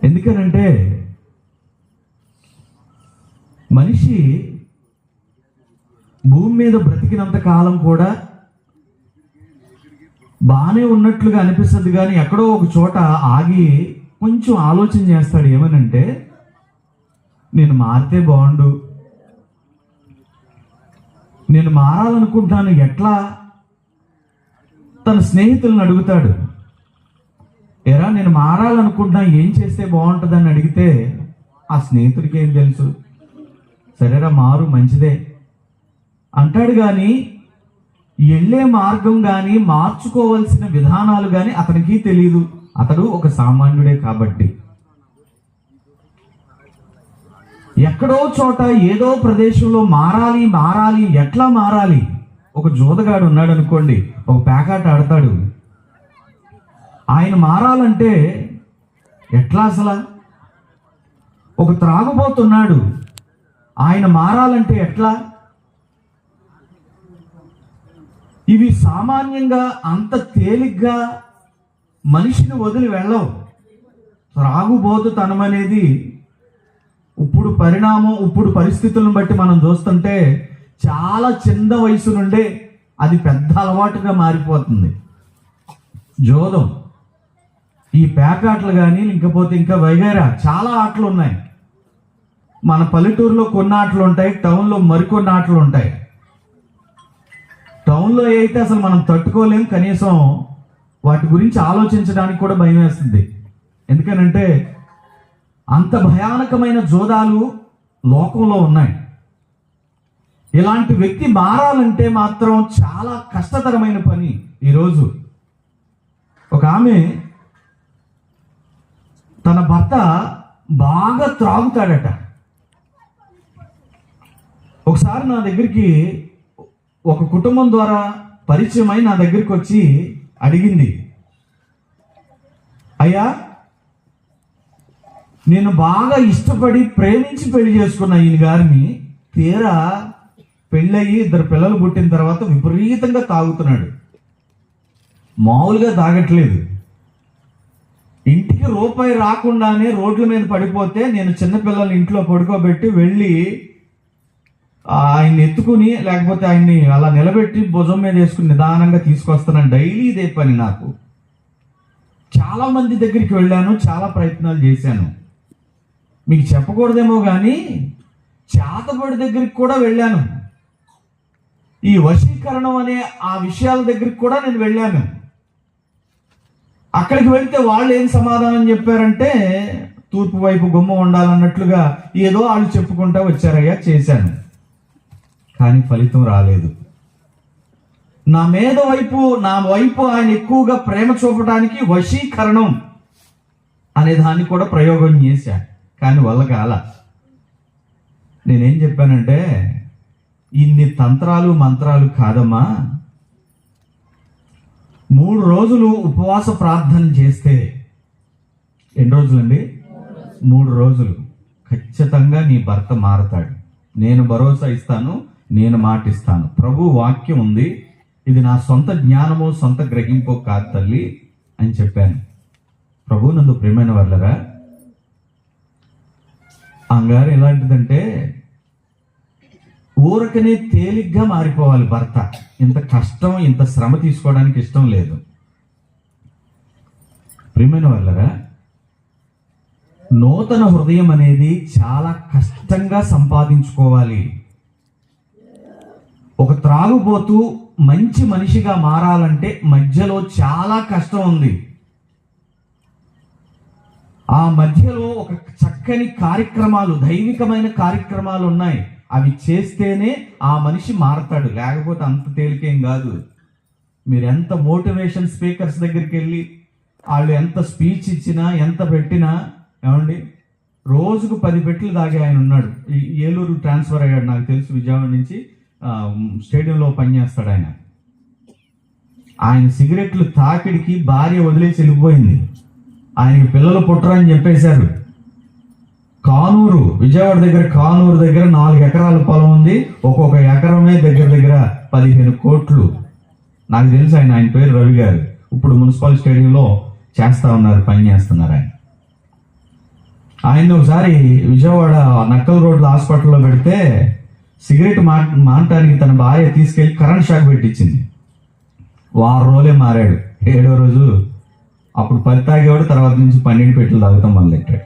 ఎందుకనంటే మనిషి భూమి మీద బ్రతికినంత కాలం కూడా బాగానే ఉన్నట్లుగా అనిపిస్తుంది, కానీ ఎక్కడో ఒక చోట ఆగి కొంచెం ఆలోచన చేస్తాడు. ఏమనంటే, నేను మారితే బాగుండు, నేను మారాలనుకుంటున్నాను, ఎట్లా? తన స్నేహితులను అడుగుతాడు, ఎరా నేను మారాలనుకుంటున్నా, ఏం చేస్తే బాగుంటుందని అడిగితే ఆ స్నేహితుడికి ఏం తెలుసు, సరేరా మారు మంచిదే అంటాడు. కానీ వెళ్ళే మార్గం కానీ మార్చుకోవాల్సిన విధానాలు కానీ అతనికి తెలియదు. అతడు ఒక సామాన్యుడే కాబట్టి ఎక్కడో చోట ఏదో ప్రదేశంలో మారాలి మారాలి. ఎట్లా మారాలి? ఒక జోదగాడు ఉన్నాడు అనుకోండి, ఒక పేకాట ఆడతాడు. ఆయన మారాలంటే ఎట్లా అసలు? ఒక త్రాగుబోతున్నాడు, ఆయన మారాలంటే ఎట్లా? ఇవి సామాన్యంగా అంత తేలిగ్గా మనిషిని వదిలి వెళ్ళవు. త్రాగుబోతుతనం అనేది ఇప్పుడు పరిణామం, ఇప్పుడు పరిస్థితులను బట్టి మనం చూస్తుంటే చాలా చిన్న వయసు నుండే అది పెద్ద అలవాటుగా మారిపోతుంది. జోదం, ఈ పేకాటలు కానీ ఇంకపోతే ఇంకా వైగైరా చాలా ఆటలు ఉన్నాయి. మన పల్లెటూరులో కొన్ని ఆటలు ఉంటాయి, టౌన్లో మరికొన్ని ఆటలు ఉంటాయి. టౌన్లో అయితే అసలు మనం తట్టుకోలేం, కనీసం వాటి గురించి ఆలోచించడానికి కూడా భయం వేస్తుంది. ఎందుకనంటే అంత భయానకమైన జోదాలు లోకంలో ఉన్నాయి. ఇలాంటి వ్యక్తి మారాలంటే మాత్రం చాలా కష్టతరమైన పని. ఈరోజు ఒక ఆమె తన భర్త బాగా త్రాగుతాడట. ఒకసారి నా దగ్గరికి ఒక కుటుంబం ద్వారా పరిచయం అయి నా దగ్గరికి వచ్చి అడిగింది, అయ్యా నేను బాగా ఇష్టపడి ప్రేమించి పెళ్లి చేసుకున్న ఈయన గారిని, తీరా పెళ్ళయి 2 పిల్లలు పుట్టిన తర్వాత విపరీతంగా తాగుతున్నాడు. మామూలుగా తాగట్లేదు. ఇంటికి రూపాయి రాకుండానే రోడ్ల మీద పడిపోతే నేను చిన్నపిల్లల్ని ఇంట్లో పడుకోబెట్టి వెళ్ళి ఆయన్ని ఎత్తుకుని, లేకపోతే ఆయన్ని అలా నిలబెట్టి భుజం మీద వేసుకుని నిదానంగా తీసుకొస్తున్నాను. డైలీ ఇదే పని నాకు. చాలా మంది దగ్గరికి వెళ్ళాను, చాలా ప్రయత్నాలు చేశాను. మీకు చెప్పకూడదేమో కానీ చేతబడి దగ్గరికి కూడా వెళ్ళాను. ఈ వశీకరణం అనే ఆ విషయాల దగ్గరికి కూడా నేను వెళ్ళాను. అక్కడికి వెళ్తే వాళ్ళు ఏం సమాధానం చెప్పారంటే, తూర్పు వైపు గుమ్మం ఉండాలన్నట్లుగా ఏదో వాళ్ళు చెప్పుకుంటా వచ్చారయ్యా, చేశాను, కానీ ఫలితం రాలేదు. నా వైపు ఆయన ఎక్కువగా ప్రేమ చూపడానికి వశీకరణం అనే దాన్ని కూడా ప్రయోగం చేశా, కానీ వల్ల కాల. నేనేం చెప్పానంటే, ఇన్ని తంత్రాలు మంత్రాలు కాదమ్మా, 3 రోజులు ఉపవాస ప్రార్థన చేస్తే, ఎన్ని రోజులండి? 3 రోజులు ఖచ్చితంగా నీ భర్త మారతాడు. నేను భరోసా ఇస్తాను, నేను మాటిస్తాను. ప్రభు వాక్యం ఉంది, ఇది నా సొంత జ్ఞానమో సొంత గ్రహింపో కాదు తల్లి అని చెప్పాను. ప్రభు నందు ప్రియమైన వాళ్ళరా, అంగారు ఎలాంటిదంటే ఊరకనే తేలిగ్గా మారిపోవాలి భర్త. ఇంత కష్టం, ఇంత శ్రమ తీసుకోవడానికి ఇష్టం లేదు. ప్రియమైన వాళ్ళరా, నూతన హృదయం అనేది చాలా కష్టంగా సంపాదించుకోవాలి. ఒక త్రాగుబోతూ మంచి మనిషిగా మారాలంటే మధ్యలో చాలా కష్టం ఉంది. ఆ మధ్యలో ఒక చక్కని కార్యక్రమాలు, దైవికమైన కార్యక్రమాలు ఉన్నాయి. అవి చేస్తేనే ఆ మనిషి మారతాడు, లేకపోతే అంత తేలికేం కాదు. మీరు ఎంత మోటివేషన్ స్పీకర్స్ దగ్గరికి వెళ్ళి వాళ్ళు ఎంత స్పీచ్ ఇచ్చినా, ఎంత పెట్టినా, ఏమండి, రోజుకు 10 పెట్టెలు తాగే ఆయన ఉన్నాడు. ఏలూరు ట్రాన్స్ఫర్ అయ్యాడు, నాకు తెలుసు, విజయవాడ నుంచి స్టేడియంలో పనిచేస్తాడు ఆయన. ఆయన సిగరెట్లు తాకిడికి భార్య వదిలేసి వెళ్ళిపోయింది. ఆయనకి పిల్లలు పుట్టరని చెప్పేశారు. కానూరు, విజయవాడ దగ్గర కానూరు దగ్గర 4 ఎకరాల పొలం ఉంది. ఒక్కొక్క ఎకరమే దగ్గర 15 కోట్లు. నాకు తెలుసు ఆయన పేరు రవి గారు. ఇప్పుడు మున్సిపల్ స్టేడియంలో చేస్తా ఉన్నారు, పని చేస్తున్నారు ఆయన. ఆయన ఒకసారి విజయవాడ నక్కల్ రోడ్ల హాస్పిటల్లో పెడితే సిగరెట్ మానటానికి తన భార్య తీసుకెళ్లి కరెంట్ షాక్ పెట్టించింది. వారం రోజులే మారాడు. 7వ రోజు అప్పుడు 10 తాగేవాడు, తర్వాత నుంచి 12 పెట్టెలు తాగుతాం మొదలెట్టాడు.